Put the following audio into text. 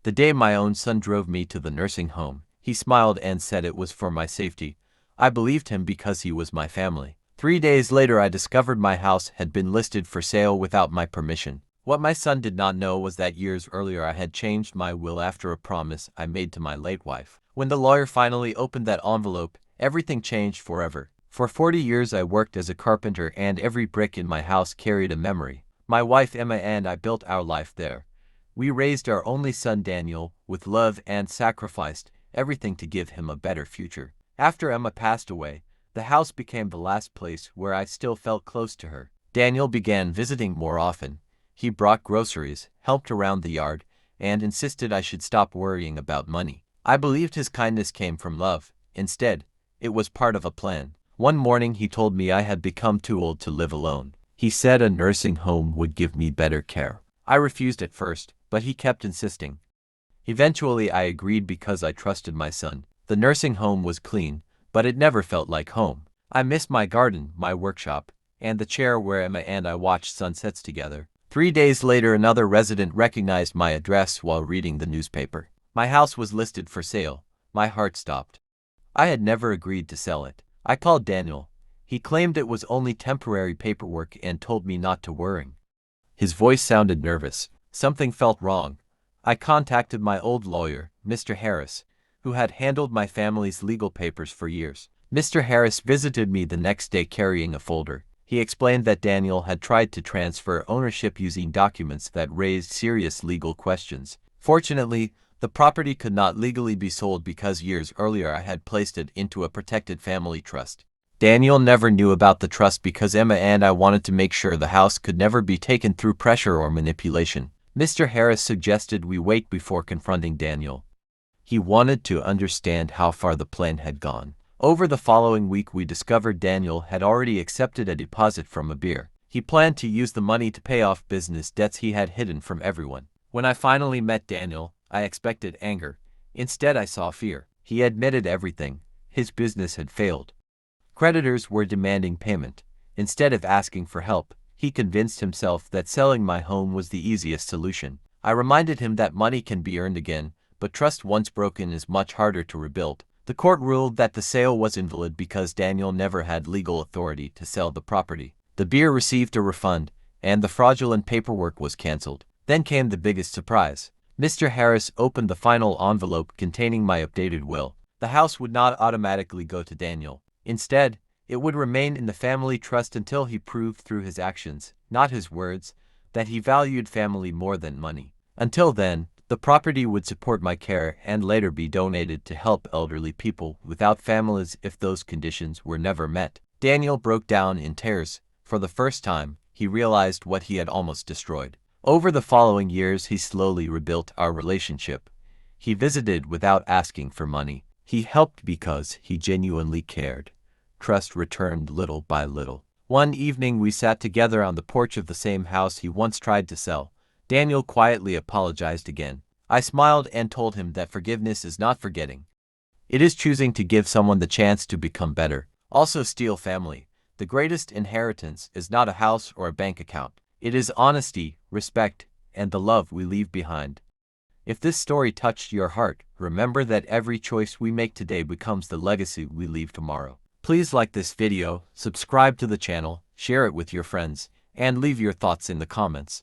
The day my own son drove me to the nursing home, he smiled and said it was for my safety. I believed him because he was my family. 3 days later, I discovered my house had been listed for sale without my permission. What my son did not know was that years earlier I had changed my will after a promise I made to my late wife. When the lawyer finally opened that envelope, everything changed forever. For 40 years I worked as a carpenter, and every brick in my house carried a memory. My wife Emma and I built our life there. We raised our only son Daniel with love and sacrificed everything to give him a better future. After Emma passed away, the house became the last place where I still felt close to her. Daniel began visiting more often. He brought groceries, helped around the yard, and insisted I should stop worrying about money. I believed his kindness came from love. Instead, it was part of a plan. One morning he told me I had become too old to live alone. He said a nursing home would give me better care. I refused at first, but he kept insisting. Eventually I agreed because I trusted my son. The nursing home was clean, but it never felt like home. I missed my garden, my workshop, and the chair where Emma and I watched sunsets together. 3 days later, another resident recognized my address while reading the newspaper. My house was listed for sale. My heart stopped. I had never agreed to sell it. I called Daniel. He claimed it was only temporary paperwork and told me not to worry. His voice sounded nervous. Something felt wrong. I contacted my old lawyer, Mr. Harris, who had handled my family's legal papers for years. Mr. Harris visited me the next day carrying a folder. He explained that Daniel had tried to transfer ownership using documents that raised serious legal questions. Fortunately, the property could not legally be sold because years earlier I had placed it into a protected family trust. Daniel never knew about the trust because Emma and I wanted to make sure the house could never be taken through pressure or manipulation. Mr. Harris suggested we wait before confronting Daniel. He wanted to understand how far the plan had gone. Over the following week, we discovered Daniel had already accepted a deposit from a beer. He planned to use the money to pay off business debts he had hidden from everyone. When I finally met Daniel, I expected anger. Instead, I saw fear. He admitted everything. His business had failed. Creditors were demanding payment. Instead of asking for help, he convinced himself that selling my home was the easiest solution. I reminded him that money can be earned again, but trust once broken is much harder to rebuild. The court ruled that the sale was invalid because Daniel never had legal authority to sell the property. The beer received a refund, and the fraudulent paperwork was canceled. Then came the biggest surprise. Mr. Harris opened the final envelope containing my updated will. The house would not automatically go to Daniel. Instead, it would remain in the family trust until he proved through his actions, not his words, that he valued family more than money. Until then, the property would support my care and later be donated to help elderly people without families if those conditions were never met. Daniel broke down in tears. For the first time, he realized what he had almost destroyed. Over the following years, he slowly rebuilt our relationship. He visited without asking for money. He helped because he genuinely cared. Trust returned little by little. One evening, we sat together on the porch of the same house he once tried to sell. Daniel quietly apologized again. I smiled and told him that forgiveness is not forgetting. It is choosing to give someone the chance to become better. Also, steal family. The greatest inheritance is not a house or a bank account. It is honesty, respect, and the love we leave behind. If this story touched your heart, remember that every choice we make today becomes the legacy we leave tomorrow. Please like this video, subscribe to the channel, share it with your friends, and leave your thoughts in the comments.